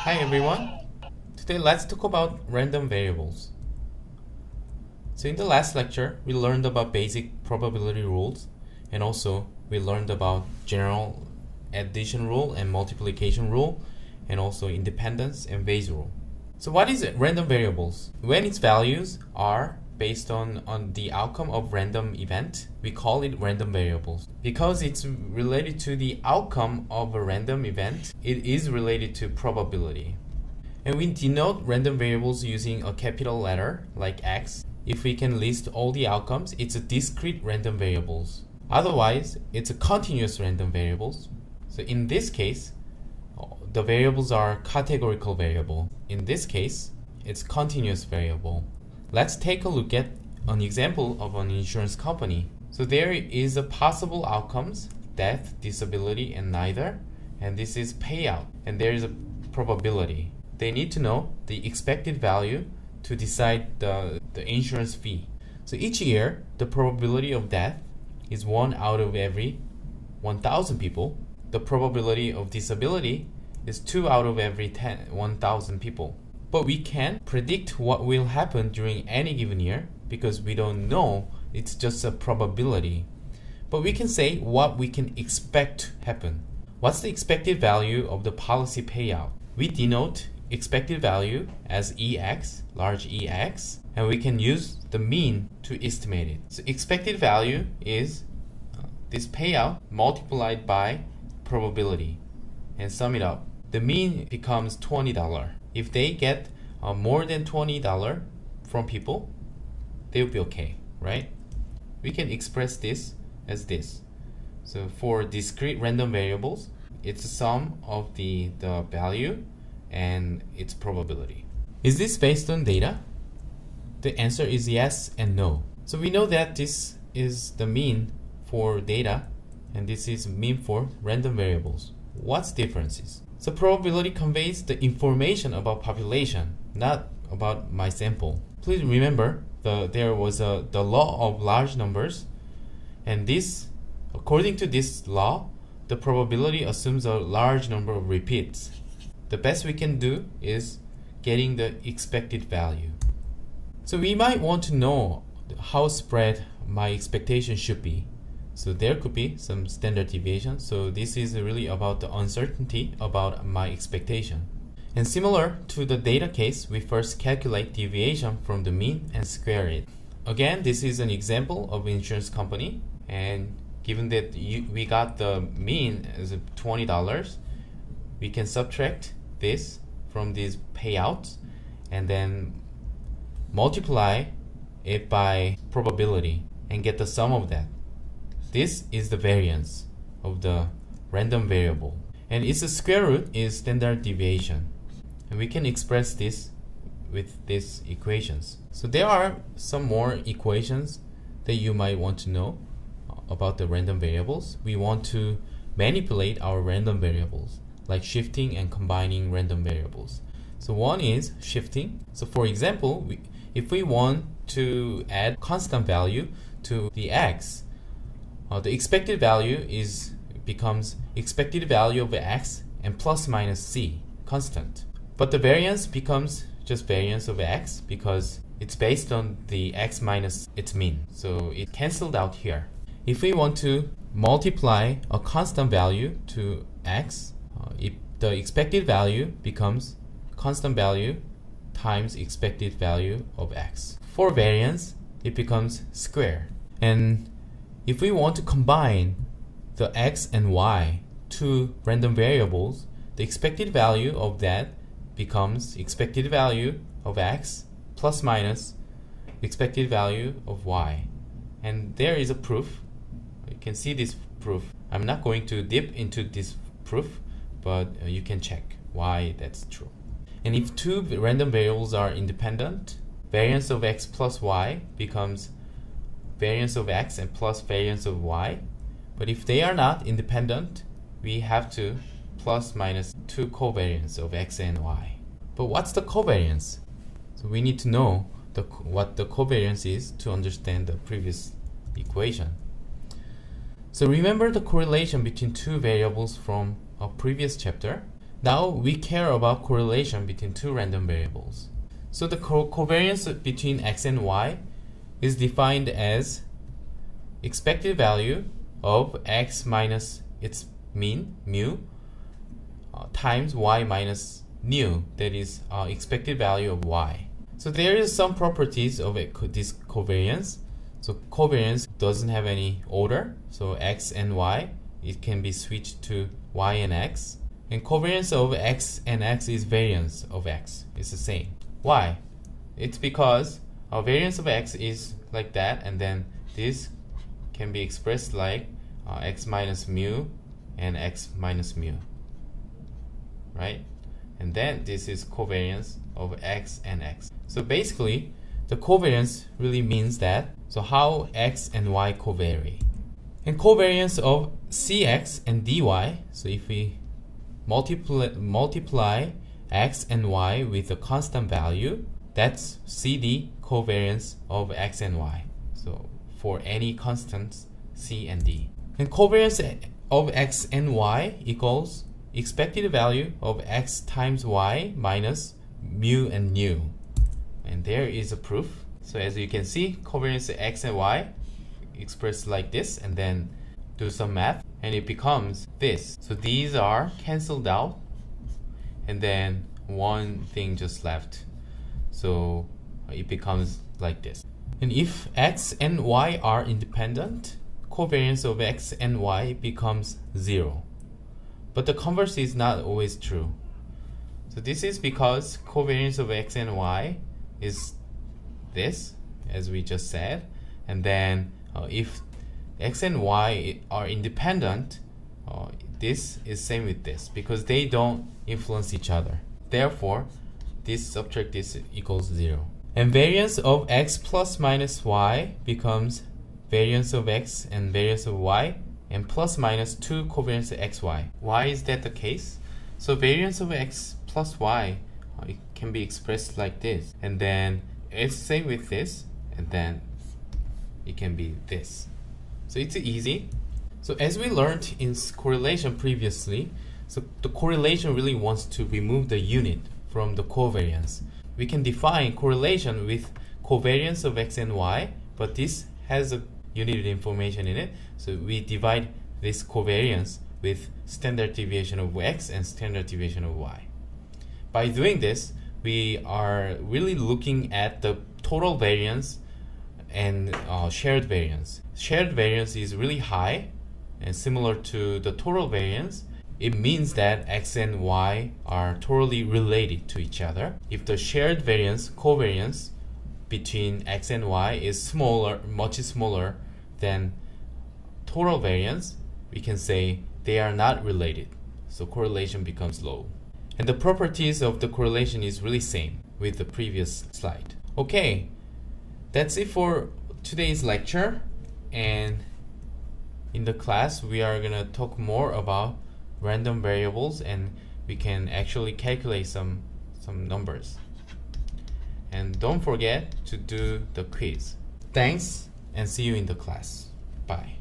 Hi everyone. Today let's talk about random variables. So in the last lecture we learned about basic probability rules, and also we learned about general addition rule and multiplication rule, and also independence and Bayes rule. So what is it? Random variables? When its values are based on the outcome of random event, we call it random variables. Because it's related to the outcome of a random event, it is related to probability. And we denote random variables using a capital letter like X. If we can list all the outcomes, it's a discrete random variables. Otherwise, it's a continuous random variables. So in this case, the variables are categorical variable. In this case, it's continuous variable. Let's take a look at an example of an insurance company. So there is a possible outcomes, death, disability, and neither. And this is payout. And there is a probability. They need to know the expected value to decide the insurance fee. So each year, the probability of death is 1 out of every 1,000 people. The probability of disability is 2 out of every 1,000 people. But we can't predict what will happen during any given year because we don't know. It's just a probability. But we can say what we can expect to happen. What's the expected value of the policy payout? We denote expected value as EX, large EX, and we can use the mean to estimate it. So expected value is this payout multiplied by probability and sum it up. The mean becomes $20. If they get more than $20 from people, they'll be okay, right? We can express this as this. So for discrete random variables, it's a sum of the value and its probability. Is this based on data? The answer is yes and no. So we know that this is the mean for data and this is mean for random variables. What's the differences? So probability conveys the information about population, not about my sample. Please remember there was the law of large numbers, and this, according to this law, the probability assumes a large number of repeats. The best we can do is getting the expected value. So we might want to know how spread my expectation should be. So there could be some standard deviation. So this is really about the uncertainty about my expectation. And similar to the data case, we first calculate deviation from the mean and square it. Again, this is an example of insurance company. And given that we got the mean as $20, we can subtract this from these payouts and then multiply it by probability and get the sum of that. This is the variance of the random variable, and its square root is standard deviation, and we can express this with these equations. So there are some more equations that you might want to know about the random variables. We want to manipulate our random variables, like shifting and combining random variables. So one is shifting. So for example, if we want to add constant value to the x, the expected value becomes expected value of x and plus minus c, constant. But the variance becomes just variance of x because it's based on the x minus its mean. So it cancelled out here. If we want to multiply a constant value to x, the expected value becomes constant value times expected value of x. For variance, it becomes square. And if we want to combine the x and y, two random variables, the expected value of that becomes expected value of x plus minus expected value of y. And there is a proof. You can see this proof. I'm not going to dip into this proof, but you can check why that's true. And if two random variables are independent, variance of x plus y becomes variance of x and plus variance of y. But if they are not independent, we have to plus minus 2 covariance of x and y. But what's the covariance? So we need to know what the covariance is to understand the previous equation. So remember the correlation between two variables from a previous chapter. Now we care about correlation between two random variables. So the covariance between x and y is defined as expected value of x minus its mean, mu, times y minus nu, that is expected value of y. So there is some properties of this covariance. So covariance doesn't have any order, so x and y, it can be switched to y and x. And covariance of x and x is variance of x. It's the same. Why? It's because our variance of x is like that, and then this can be expressed like x minus mu and x minus mu, right? And then this is covariance of x and x. So basically, the covariance really means that, so how x and y covary. And covariance of cx and dy, so if we multiply x and y with a constant value, that's CD covariance of x and y. So for any constants c and d. And covariance of x and y equals expected value of x times y minus mu and nu. And there is a proof. So as you can see, covariance of x and y expressed like this, and then do some math, and it becomes this. So these are cancelled out, and then one thing just left. So it becomes like this. And if x and y are independent, covariance of x and y becomes 0. But the converse is not always true. So this is because covariance of x and y is this, as we just said. And then if x and y are independent, this is same with this, because they don't influence each other. Therefore, this subtract this equals 0. And variance of x plus minus y becomes variance of x and variance of y, and plus minus 2 covariance of xy. Why is that the case? So variance of x plus y it can be expressed like this, and then it's same with this, and then it can be this. So it's easy. So as we learned in correlation previously, so the correlation really wants to remove the unit from the covariance. We can define correlation with covariance of x and y, but this has a unit information in it. So we divide this covariance with standard deviation of x and standard deviation of y. By doing this, we are really looking at the total variance and shared variance. Shared variance is really high and similar to the total variance. It means that x and y are totally related to each other. If the shared variance, covariance between x and y is smaller, much smaller than total variance, we can say they are not related. So correlation becomes low. And the properties of the correlation is really same with the previous slide. Okay, that's it for today's lecture. And in the class, we are gonna talk more about random variables, and we can actually calculate some numbers. And don't forget to do the quiz. Thanks, and see you in the class. Bye.